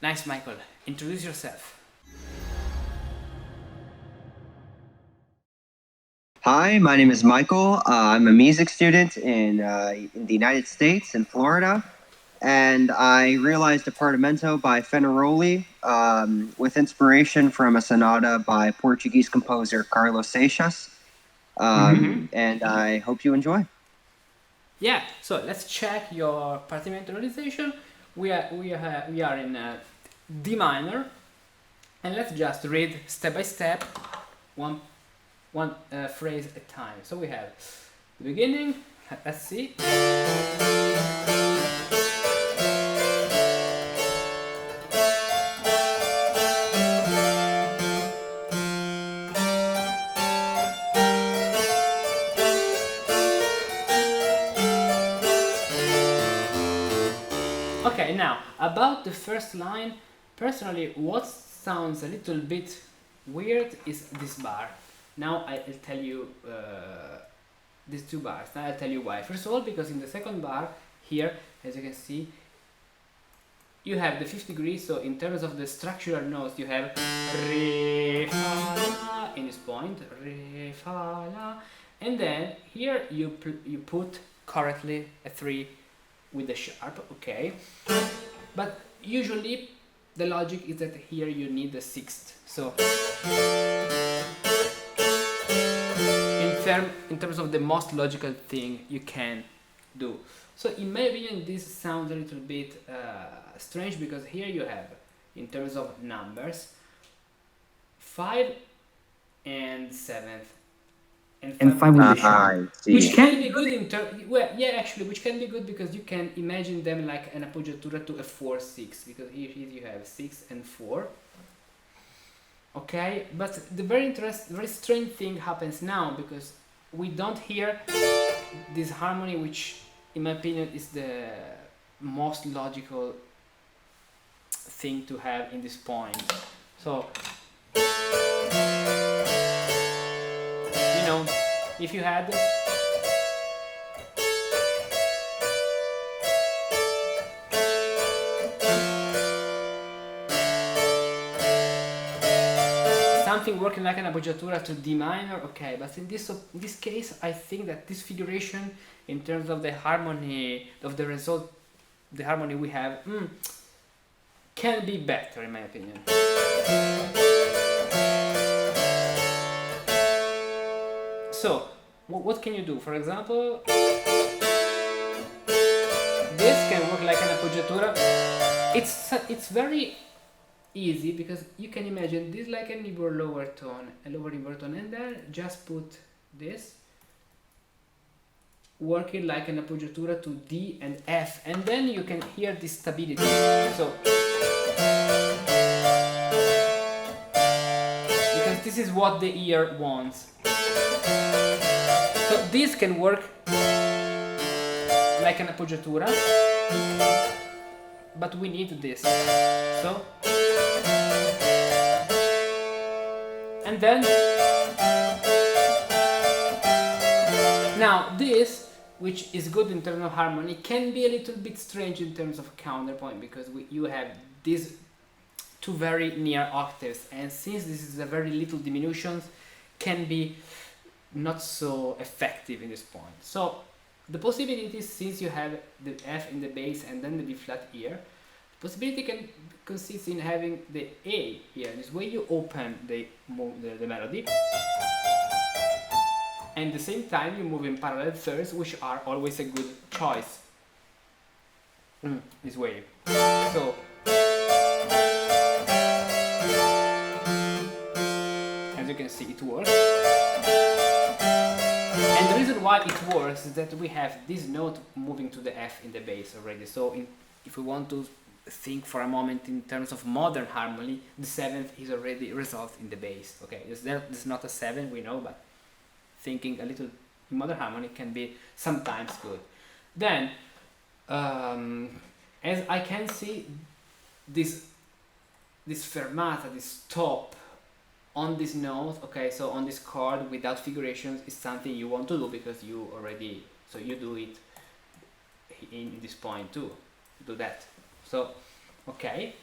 Nice, Michael. Introduce yourself. Hi, my name is Michael. I'm a music student in the United States, in Florida. And I realized a Partimento by Fenaroli with inspiration from a sonata by Portuguese composer Carlos Seixas. And I hope you enjoy. Yeah, so let's check your Partimento notation. We are in D minor, and let's just read step by step, one phrase at a time. So we have the beginning. Let's see. Okay, now about the first line. Personally, what sounds a little bit weird is this bar. Now I'll tell you these two bars. Now I'll tell you why. First of all, because in the second bar here, as you can see, you have the 5th degree. So in terms of the structural notes, you have re fa la in this point, re fa la, and then here you put correctly a 3 with the sharp. Okay, but usually the logic is that here you need the 6th. So in terms of the most logical thing you can do. So in my opinion, this sounds a little bit strange, because here you have, in terms of numbers, 5 and 7th and 5 with the sharp, which can be good in terms. Well, yeah, actually, which can be good because you can imagine them like an appoggiatura to a 4-6, because here you have 6 and 4. Okay, but the very strange thing happens now, because we don't hear this harmony, which in my opinion is the most logical thing to have in this point. So if you had something working like an appoggiatura to D minor, okay, but in this case, I think that this figuration, in terms of the harmony of the result, the harmony we have, can be better in my opinion. So, what can you do? For example, this can work like an appoggiatura. It's very easy, because you can imagine this like a lower tone, and then just put this working like an appoggiatura to D and F, and then you can hear this stability. So, because this is what the ear wants. So this can work like an appoggiatura, but we need this. So, and then now this, which is good in terms of harmony, can be a little bit strange in terms of counterpoint, because you have these two very near octaves, and since this is a very little diminutions, can be not so effective in this point. So the possibilities, since you have the F in the bass and then the B flat here, the possibility can consist in having the A here. This way you open the melody, and at the same time you move in parallel thirds, which are always a good choice. This way. So, as you can see, it works. And the reason why it works is that we have this note moving to the F in the bass already. So if we want to think for a moment in terms of modern harmony, the 7th is already resolved in the bass. Okay, it's not a 7, we know, but thinking a little in modern harmony can be sometimes good. Then, as I can see, this fermata, this stop on this note, okay, so on this chord without figurations, is something you want to do, because you already, so you do it in this point too, do that. So, okay,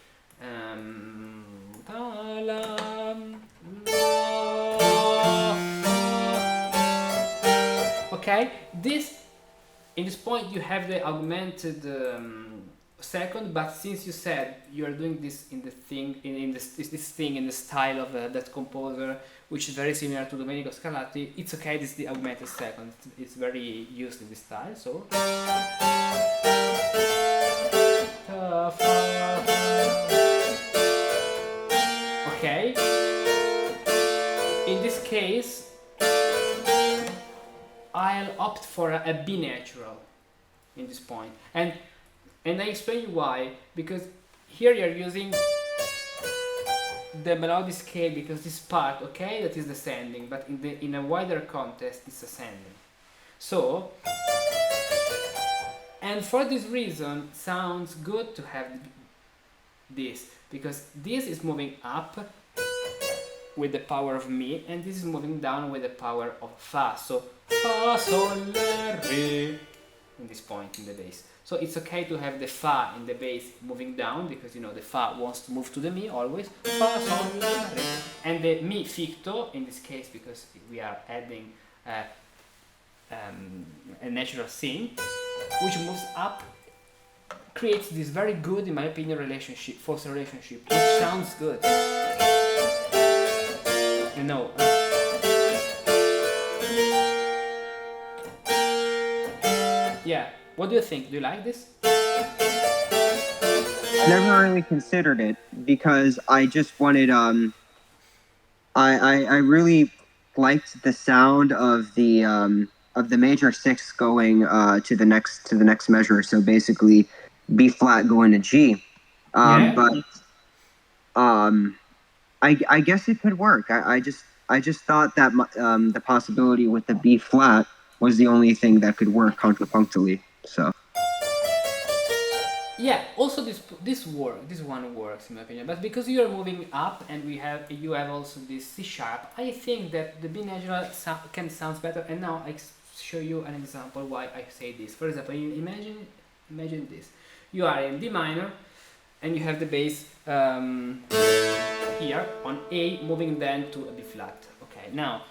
Okay, this in this point you have the augmented second, but since you said you are doing this in the thing in this thing in the style of that composer, which is very similar to Domenico Scarlatti, it's okay. This is the augmented second. It's very used in this style. So. Okay. In this case, I'll opt for a B natural in this point, and I explain you why. Because here you're using the melodic scale, because this part, okay, that is descending, but in a wider context, it's ascending. So, and for this reason, sounds good to have this, because this is moving up with the power of Mi, and this is moving down with the power of Fa. So Fa, Sol, La, Re in this point in the bass. So it's okay to have the Fa in the bass moving down, because you know the Fa wants to move to the Mi always. Fa, Sol, La, Re. And the Mi ficto in this case, because we are adding a natural sing, which moves up, creates this very good, in my opinion, relationship, false relationship, which sounds good. You know. Yeah. What do you think? Do you like this? Never really considered it because I just wanted I really liked the sound of the major six going to the next measure. So basically, B flat going to G. Yeah. But I guess it could work. I just thought that the possibility with the B flat was the only thing that could work contrapunctually. So. Yeah, also this one works in my opinion, but because you are moving up and you have also this C sharp, I think that the B natural can sound better. And now I show you an example why I say this. For example, you imagine this: you are in D minor, and you have the bass here on A, moving then to a B flat. Okay, now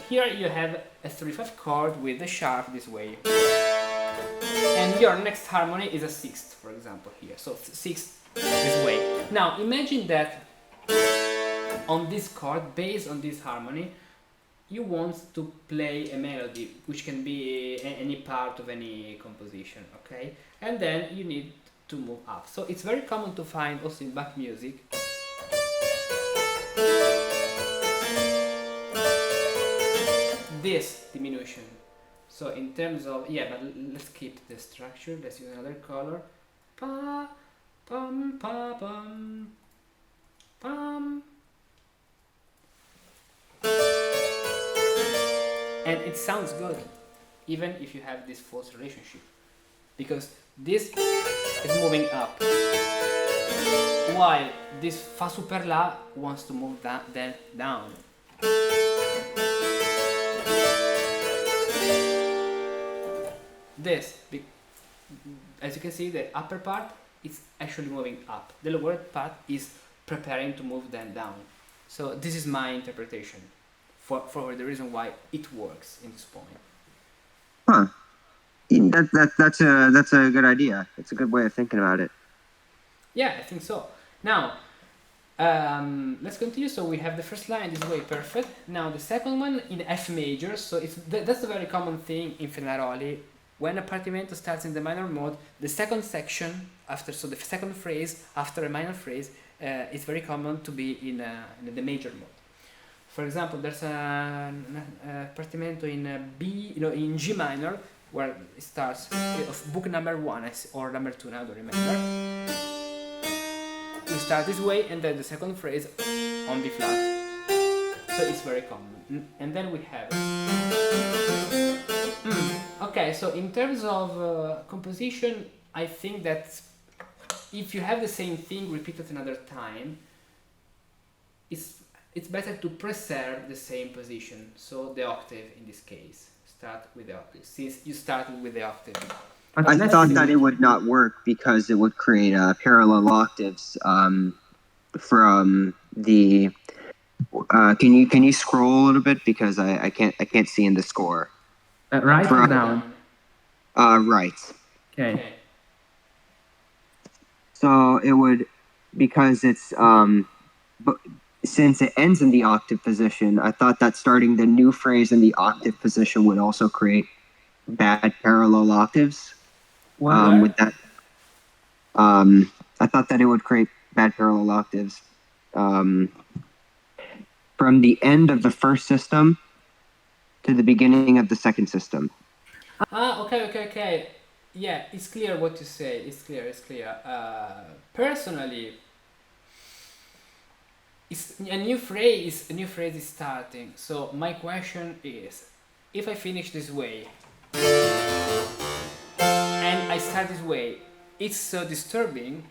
here you have a 3/5 chord with the sharp this way. And your next harmony is a sixth, for example, here. So sixth this way. Now imagine that on this chord, based on this harmony, you want to play a melody, which can be any part of any composition, okay? And then you need to move up. So it's very common to find also in Bach music this diminution. So in terms of, yeah, but let's keep the structure. Let's use another color. Pa, pum, pa, pum, pum. And it sounds good, even if you have this false relationship, because this is moving up, while this Fa super La wants to move then down. This, as you can see, the upper part is actually moving up. The lower part is preparing to move then down. So this is my interpretation for the reason why it works in this point. Huh. That's a good idea. It's a good way of thinking about it. Yeah, I think so. Now, let's continue. So we have the first line this way, perfect. Now the second one in F major. So that's a very common thing in Fenaroli. When a Partimento starts in the minor mode, the second section so the second phrase after a minor phrase is very common to be in the major mode. For example, there's a Partimento in in G minor, where it starts of book number 1 or number 2, now I don't remember. We start this way, and then the second phrase on B flat. So it's very common. And then we have okay, so in terms of composition, I think that if you have the same thing repeated another time, it's better to preserve the same position. So the octave in this case, start with the octave, since you started with the octave. I thought that it would not work because it would create parallel octaves from the. Can you scroll a little bit because I can't see in the score. Right or down? Right. Okay. So it would, because it's but since it ends in the octave position, I thought that starting the new phrase in the octave position would also create bad parallel octaves. With that, I thought that it would create bad parallel octaves from the end of the first system to the beginning of the second system. Okay. Yeah, it's clear what you say. It's clear. Personally, a new phrase is starting. So my question is, if I finish this way and I start this way, it's so disturbing.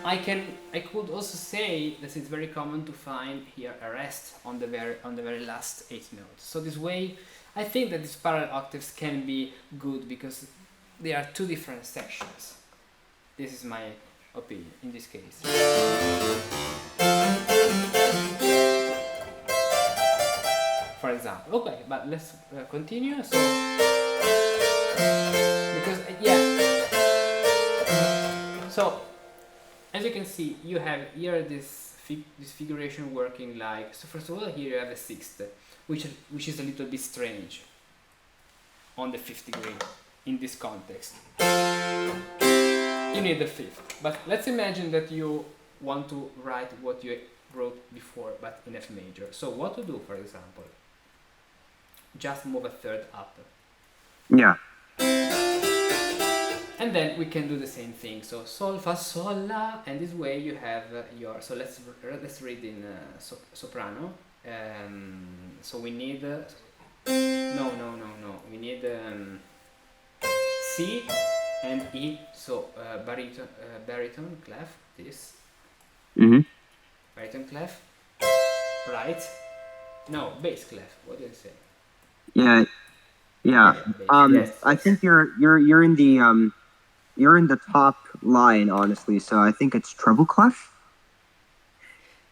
I could also say that it's very common to find here a rest on the very last 8 notes. So this way, I think that these parallel octaves can be good because they are two different sections. This is my opinion in this case. For example, okay, but let's continue. So because so as you can see, you have here this figuration working like, so first of all here you have a sixth, which is a little bit strange on the fifth degree in this context. You need the fifth, but let's imagine that you want to write what you wrote before but in F major. So what to do, for example? Just move a third up. Yeah. And then we can do the same thing. So sol, fa, sol, la, and this way you have your. So let's read in soprano. So we need no. We need C and E. So baritone clef. This. Baritone clef. Right. No, bass clef. What do you say? Yeah. Yes. I think you're in the you're in the top line, honestly. So I think it's treble clef.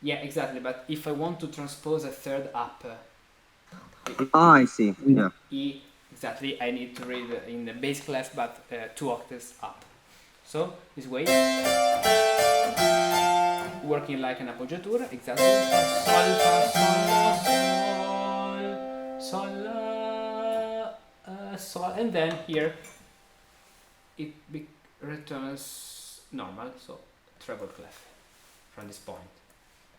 Yeah, exactly. But if I want to transpose a third up, I see. Yeah. E, exactly. I need to read in the bass clef, but 2 octaves up. So this way, working like an appoggiatura, exactly. Sol, fa, sol, la, sol, and then here it returns normal, so treble clef from this point.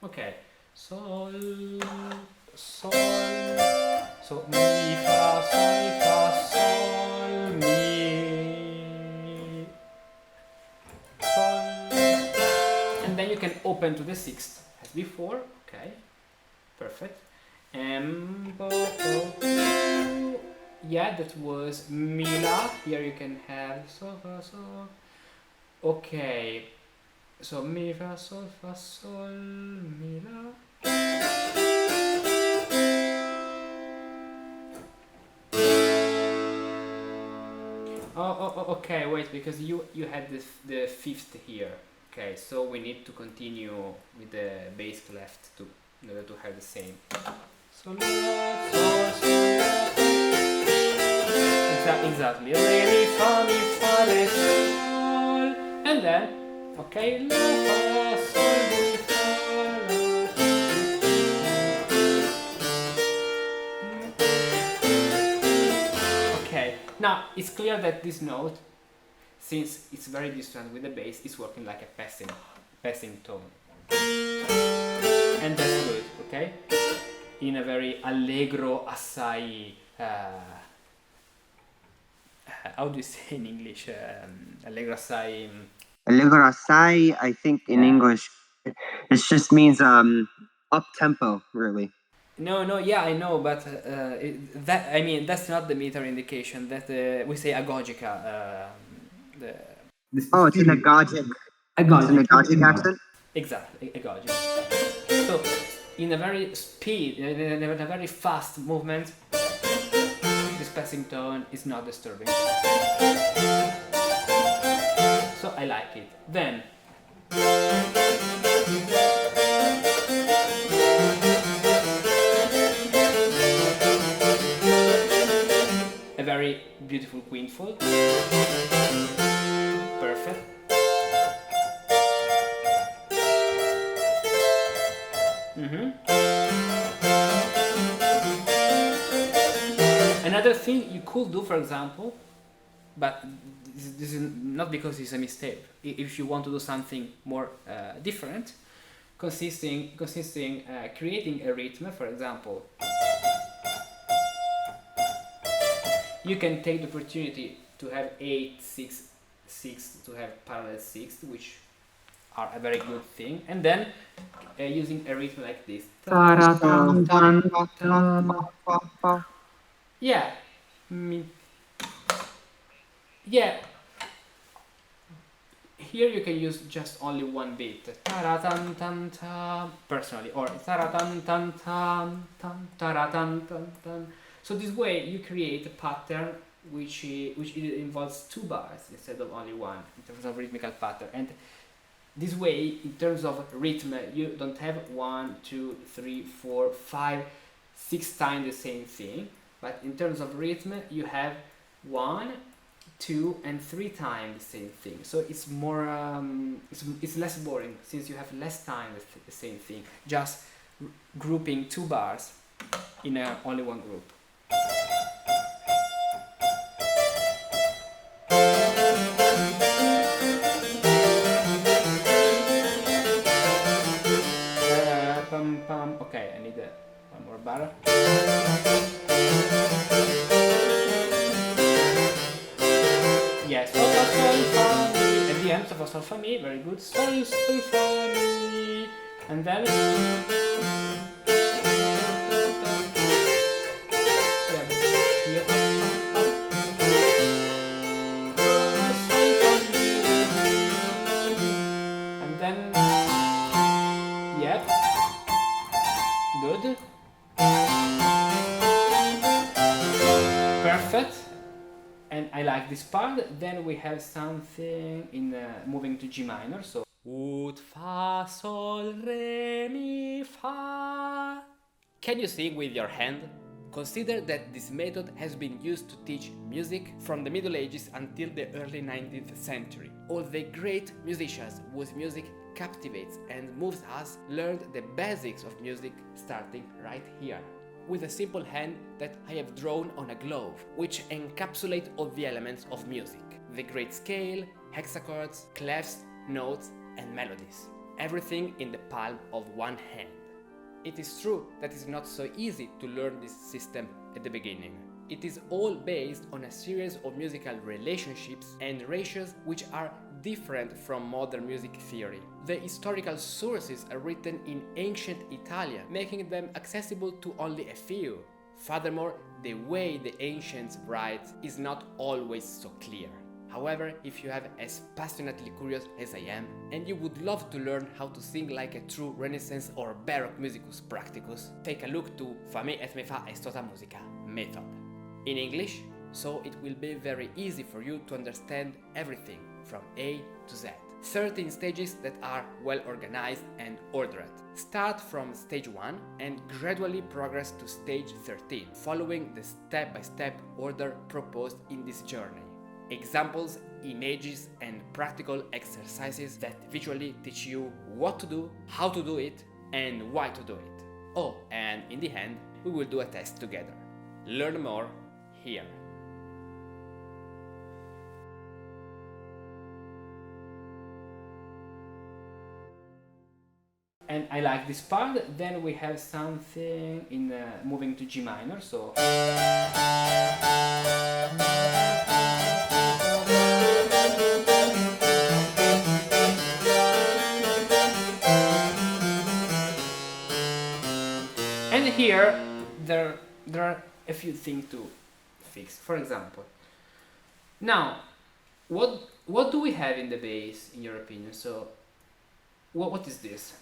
Okay, sol, so mi fa sol mi sol, and then you can open to the sixth as before. Okay, perfect. Yeah, that was mi la. Here you can have so fa so. Okay, so mi fa sol mi la. Okay, wait, because you had the fifth here. Okay, so we need to continue with the bass clef in order to have the same. So exactly. Re mi fa re sol, and then okay, la fa sol mi fa la. Okay, now it's clear that this note, since it's very distant with the bass, is working like a passing tone, and that's good. Okay, in a very allegro assai. How do you say in English? Allegro assai. Allegro assai, I think in English, it just means up tempo, really. No, yeah, I know, but that's not the meter indication. That we say agogica. It's an agogic. It's an agogic accent. Exactly, agogic. So, in a very fast movement, this passing tone is not disturbing. So I like it. Then a very beautiful quintful. Perfect. Another thing you could do, for example, but this is not because it's a mistake. If you want to do something more different, creating a rhythm, for example, you can take the opportunity to have 8, 6, 6, to have parallel 6, which are a very good thing, and then using a rhythm like this. Yeah, yeah. Here you can use just only one beat, personally, or so this way you create a pattern which involves 2 bars instead of only one in terms of rhythmical pattern. And this way, in terms of rhythm, you don't have 1, 2, 3, 4, 5, 6 times the same thing, but in terms of rhythm you have 1, 2, and 3 times the same thing. So it's more it's less boring, since you have less time the same thing, just grouping 2 bars in only one group. Okay, I need one more bar. Yes, sol, fa, sol, fa, mi. At the end, sol, fa, sol, fa, mi. Very good. Sol, sol, fa, mi. And then here. And then yep. Good. Perfect. And I like this part. Then we have something in moving to G minor. So Ut, Fa, Sol, Re, Mi, Fa. Can you sing with your hand? Consider that this method has been used to teach music from the Middle Ages until the early 19th century. All the great musicians whose music captivates and moves us learned the basics of music starting right here, with a simple hand that I have drawn on a glove, which encapsulate all the elements of music: the great scale, hexachords, clefs, notes, and melodies. Everything in the palm of one hand. It is true that it's not so easy to learn this system at the beginning. It is all based on a series of musical relationships and ratios which are different from modern music theory. The historical sources are written in ancient Italian, making them accessible to only a few. Furthermore, the way the ancients write is not always so clear. However, if you are as passionately curious as I am, and you would love to learn how to sing like a true Renaissance or Baroque Musicus practicus, take a look to Fa me et me fa est Tota Musica method in English, so it will be very easy for you to understand everything from A to Z. 13 stages that are well organized and ordered. Start from stage 1 and gradually progress to stage 13, following the step-by-step order proposed in this journey. Examples, images, and practical exercises that visually teach you what to do, how to do it, and why to do it. Oh, and in the end, we will do a test together. Learn more here. And I like this part. Then we have something in moving to G minor, so and here there are a few things to fix. For example, now what do we have in the bass, in your opinion? So what is this?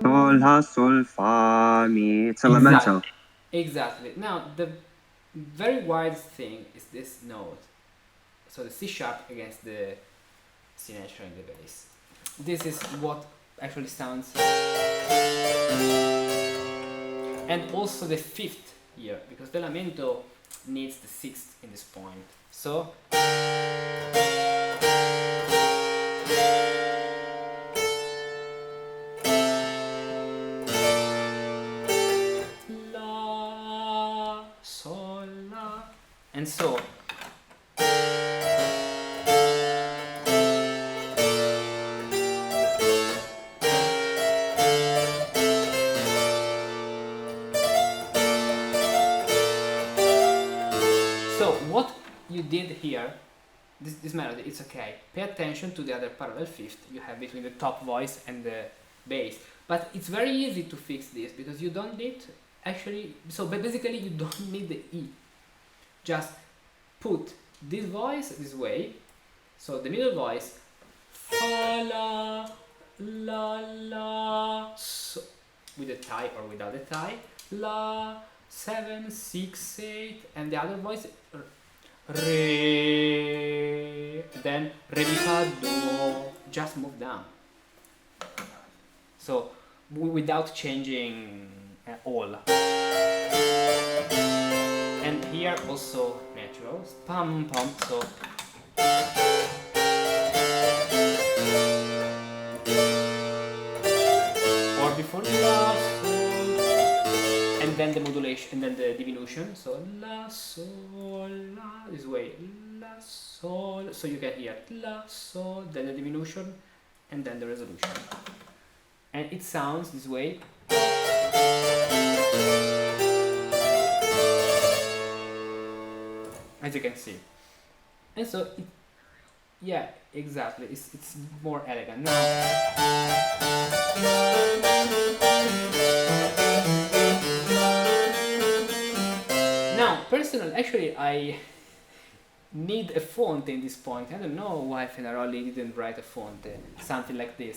Sol, la, sol, fa, mi. It's a lamento. Exactly. Now the very wide thing is this note. So the C sharp against the C natural in the bass. This is what actually sounds. And also the fifth here, because the lamento needs the sixth in this point. So la, sol, la, and so what you did here, this melody, it's okay. Pay attention to the other parallel fifth you have between the top voice and the bass. But it's very easy to fix this because you don't need actually, so basically you don't need the E. Just put this voice this way, so the middle voice, fa la la la, so, with a tie or without a tie, la 7 6 8, and the other voice re, then re mi fa do, just move down. So without changing all. And here also natural, pam pam, so or before la sol, and then the modulation, and then the diminution, so la sol la, this way, la sol, so you get here la sol, then the diminution, and then the resolution, and it sounds this way. As you can see, and so it, yeah, exactly, it's more elegant now. Now, personally, actually, I need a font in this point. I don't know why Fenaroli didn't write a font, something like this.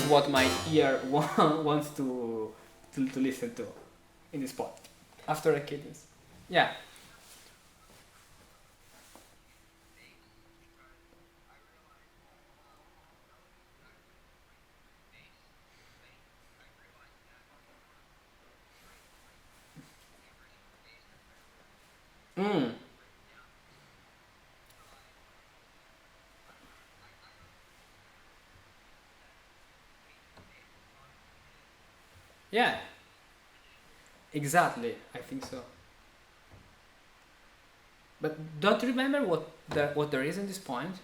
What my ear wants to listen to in this spot after a cadence. Yeah. Mm. Yeah. Exactly, I think so. But don't you remember what there is in this point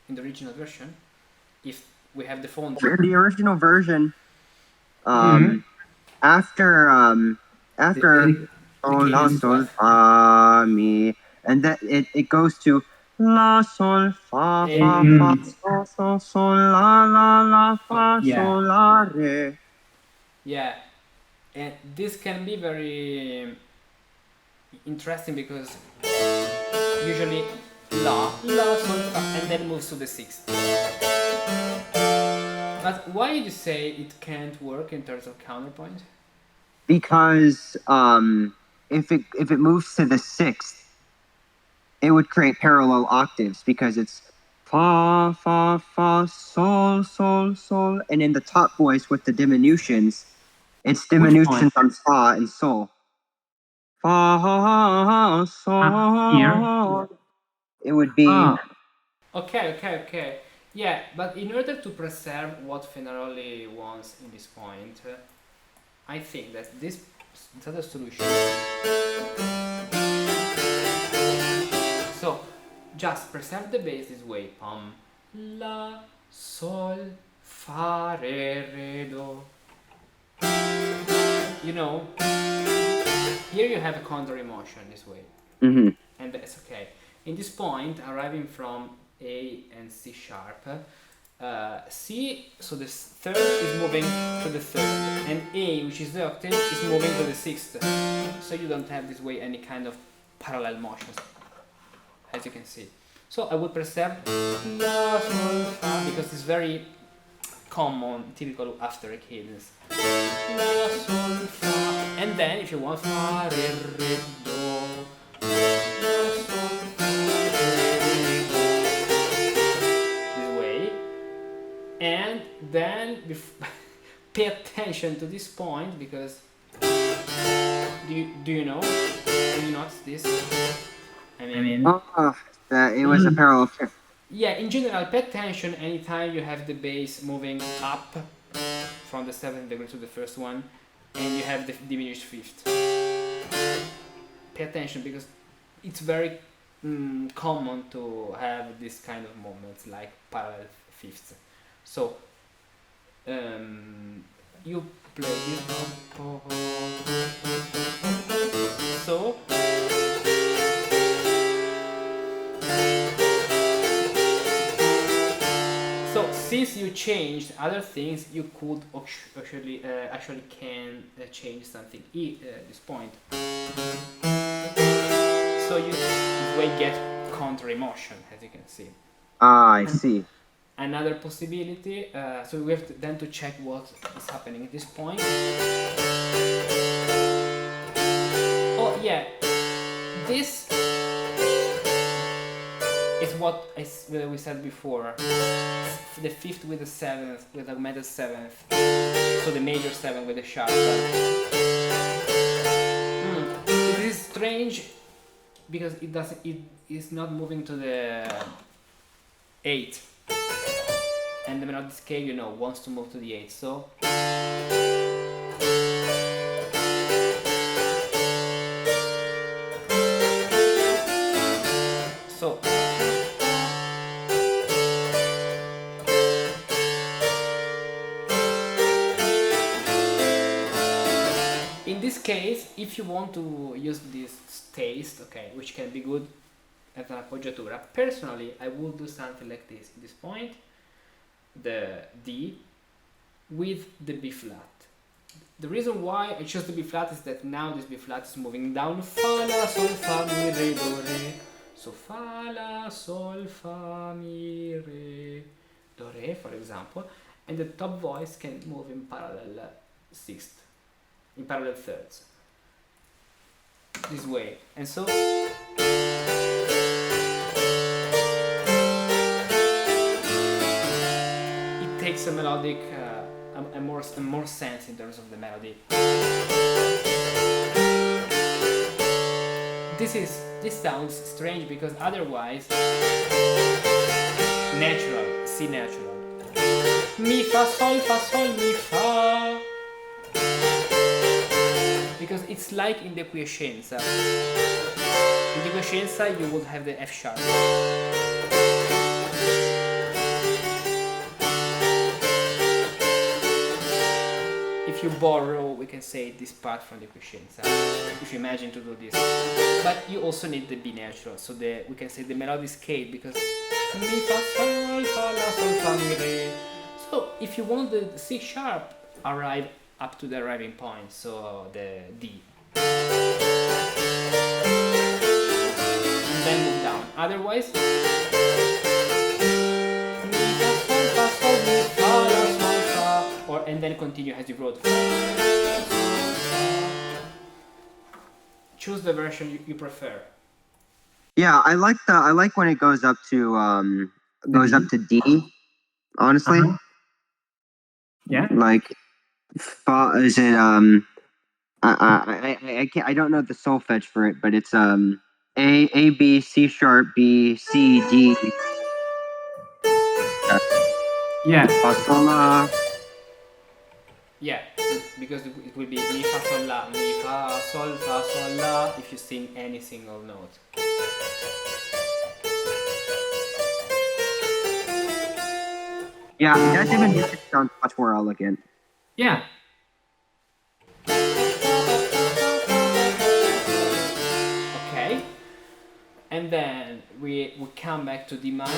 in the original version? If we have the font. In the original version, after sol la sol fa mi, and that it goes to la sol fa fa fa sol sol sol la la la fa sol la re. Yeah, and this can be very interesting because usually la sol fa, and then moves to the sixth. But why did you say it can't work in terms of counterpoint? Because if it moves to the sixth, it would create parallel octaves because it's fa fa fa sol sol sol, and in the top voice with the diminutions, it's diminutions on fa and sol. Fa sol. Here. It would be. Okay. Yeah, but in order to preserve what Fenaroli wants in this point, I think that this other solution. So just preserve the bass this way, pam, la, sol, fa, re, do. You know, here you have a counter emotion this way, and that's okay. In this point, arriving from A and C sharp, C, so the third is moving to the third, and A, which is the octave, is moving to the sixth. So you don't have this way any kind of parallel motions as you can see. So I would preserve La, Sol, Fa, because it's very common, typical after a cadence. La, Sol, Fa, and then if you want Fa, Re, Re, Do, La, Sol, Fa, Re, Do, this way, and then pay attention to this point because do you know? Do you notice this? I mean it was a parallel fifth. yeah, in general, pay attention anytime you have the bass moving up from the 7th degree to the first one and you have the diminished fifth. Pay attention because it's very common to have this kind of movements like parallel fifths. So you play this, so since you changed other things, you could actually can change something this point. So you this way get counter emotion, as you can see. I see. Another possibility, so we have then to check what is happening at this point. Oh yeah, this is what we said before. The fifth with the seventh, with a major seventh. So the major seventh with the sharp. It is strange because it is not moving to the 8. And the melodic scale, wants to move to the 8. So in this case, if you want to use this taste, okay, which can be good as an appoggiatura, personally I would do something like this. At this point, the D with the B flat. The reason why I chose the B flat is that now this B flat is moving down. Fa, La, Sol, Fa, Mi, Re, Do, Re. So Fa, La, Sol, Fa, Mi, Re, Do, Re, for example. And the top voice can move in parallel sixth, in parallel thirds. This way. And so it takes a melodic, a more sense in terms of the melody. This sounds strange because otherwise natural, C natural. Mi fa sol mi fa. Because it's like in the quiescenza. In the quiescenza you would have the F sharp. If you borrow, we can say this part from the quiescenza, if you imagine to do this. But you also need the B natural, so we can say the melodic scale, because mi fa sol fa la sol fa mi re. So if you want the C sharp, arrive up to the arriving point, so the D. And then move down. Otherwise, and then continue as you wrote. Choose the version you prefer. Yeah, I like when it goes up to D. Honestly, Yeah. like, is it I don't know the solfege for it, but it's A B C sharp B C D. Yeah. Fa sol la. Yeah, because it will be mi fa sol la, mi fa sol la if you sing any single note. Yeah, that even sounds much more elegant. Yeah. Okay, and then we come back to D minor.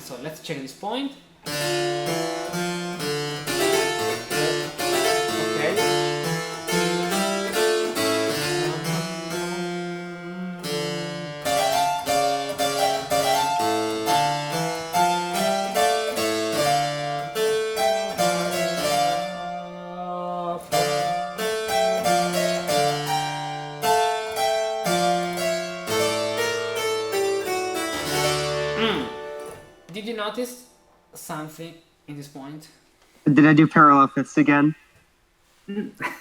So let's check this point. Did you notice something in this point? Did I do parallel fifths again?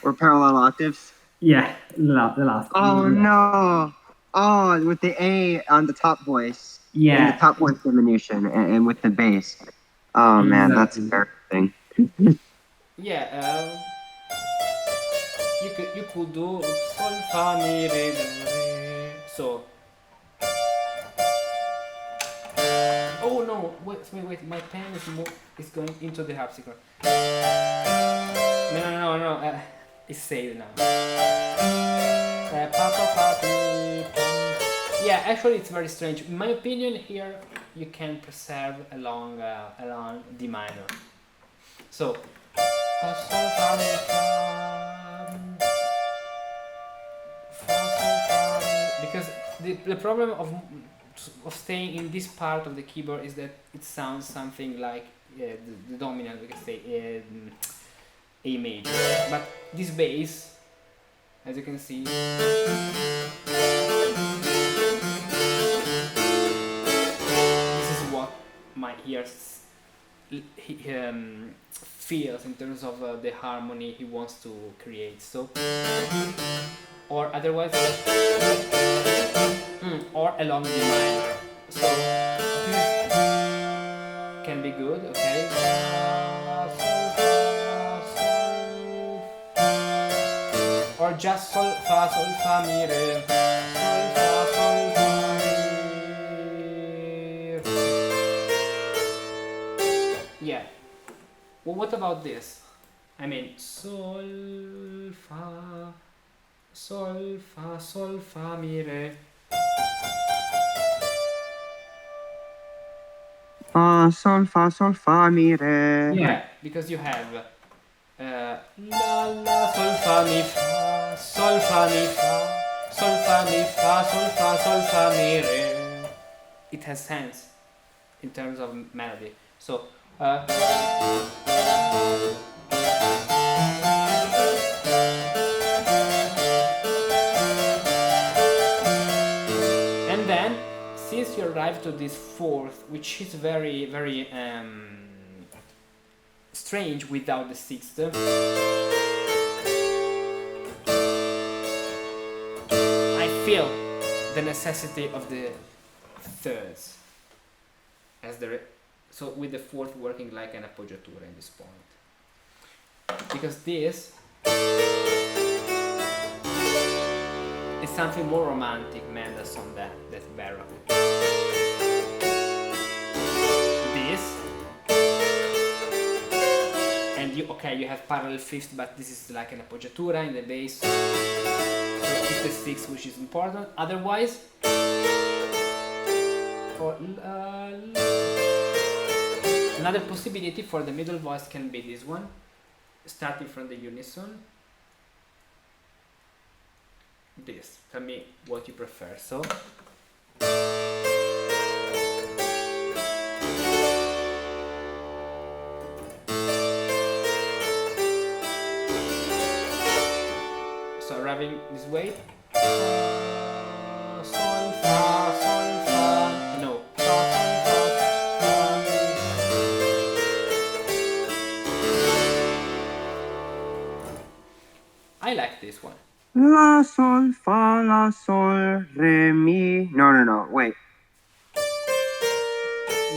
Or parallel octaves? Yeah, the last. Oh Yeah. no! Oh, with the A on the top voice. Yeah. In the top voice diminution and with the bass. Oh man, that's embarrassing. Yeah, you could do sol fa mi re do re. So. Oh no! Wait! My pen is going into the harpsichord. No. It's saved now. Yeah, actually, it's very strange. In my opinion, here you can preserve along D minor. So. Because the problem of staying in this part of the keyboard is that it sounds something like the dominant, we can say A major. But this bass, as you can see, this is what my ears feels in terms of the harmony he wants to create. So, or otherwise, or along D minor. So this can be good, okay? Or just sol fa mi re. Sol fa mi re. Yeah. Well, what about this? I mean, sol fa mi re. Sol fa mi re. Yeah, because you have la sol fa mi fa sol fa mi fa sol fa mi fa sol fa mi re. It has sense in terms of melody. So and then since you arrive to this fourth, which is very strange without the sixth, I feel the necessity of the thirds as so with the fourth working like an appoggiatura in this point, because this is something more romantic, Mendelssohn, than Baroque. This, and you have parallel fifths, but this is like an appoggiatura in the bass. So it's the sixth which is important. Otherwise, another possibility for the middle voice can be this one, starting from the unison. This. Tell me what you prefer. So. So arriving this way. Sol fa no. I like this one. La sol re mi. No. Wait.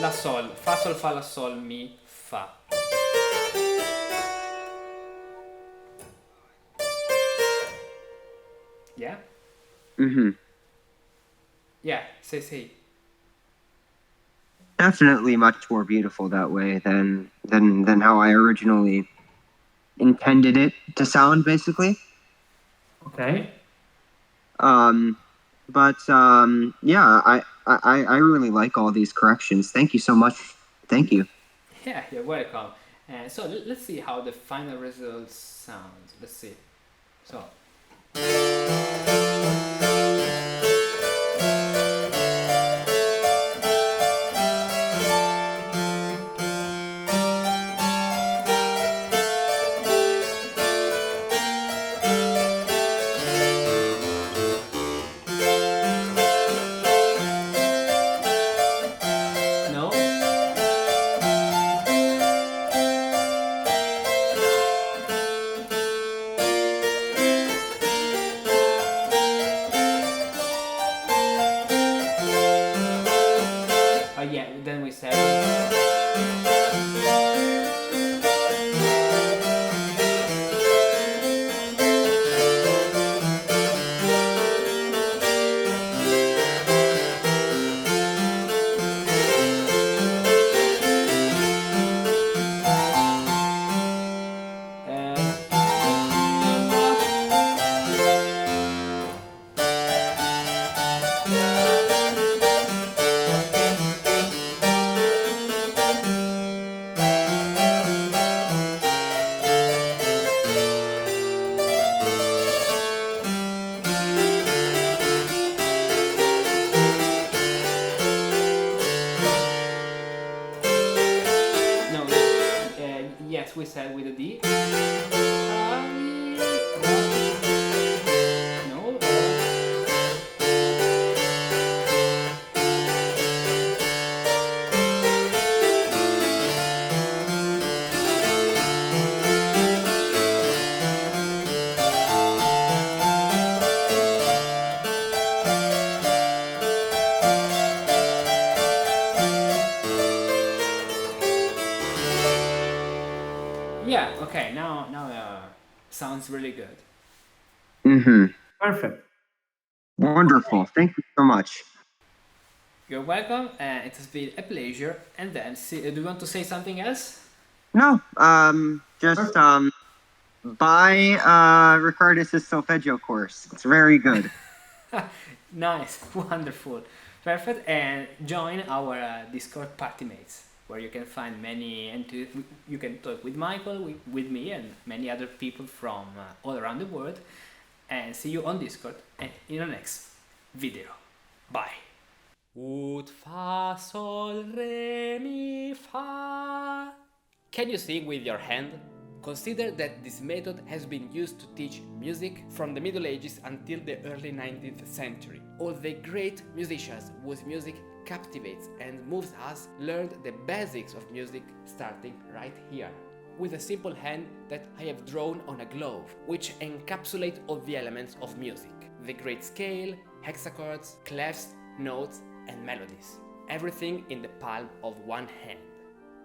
La sol, fa la sol mi fa. Yeah. Yeah. Say. Definitely much more beautiful that way than how I originally intended it to sound, basically. Okay. Yeah, I really like all these corrections. Thank you so much. Thank you. Yeah, you're welcome. So let's see how the final result sounds. Let's see. So. said with a D. No. Yeah. Okay. Now sounds really good. Mm-hmm. Perfect. Wonderful. Thank you so much. You're welcome, and it has been a pleasure. And then, do you want to say something else? No, just buy Ricardus' solfeggio course. It's very good. Nice, wonderful, perfect. And join our Discord Parti-Mates, where you can find many, and you can talk with Michael, with me, and many other people from all around the world. And see you on Discord and in the next video. Bye. Ut fa sol re mi fa. Can you sing with your hand? Consider that this method has been used to teach music from the Middle Ages until the early 19th century. All the great musicians whose music captivates and moves us learned the basics of music starting right here, with a simple hand that I have drawn on a glove, which encapsulate all the elements of music: the great scale, hexachords, clefs, notes, and melodies. Everything in the palm of one hand.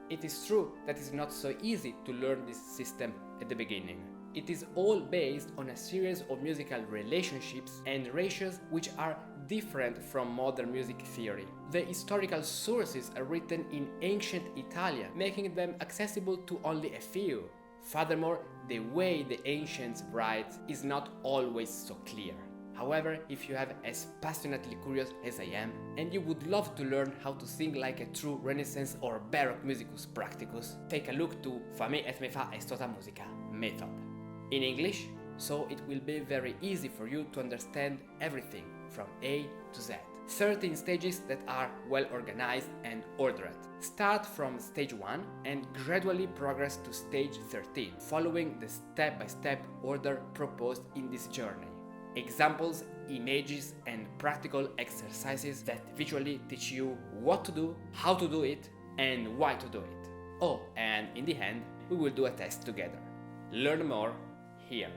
It is true that it's not so easy to learn this system at the beginning. It is all based on a series of musical relationships and ratios which are different from modern music theory. The historical sources are written in ancient Italian, making them accessible to only a few. Furthermore, the way the ancients write is not always so clear. However, if you are as passionately curious as I am, and you would love to learn how to sing like a true Renaissance or Baroque musicus practicus, take a look to Famé et me fa est Tota Musica method in English, so it will be very easy for you to understand everything from A to Z. 13 stages that are well organized and ordered. Start from stage 1 and gradually progress to stage 13, following the step-by-step order proposed in this journey. Examples, images, and practical exercises that visually teach you what to do, how to do it, and why to do it. Oh, and in the end, we will do a test together. Learn more here.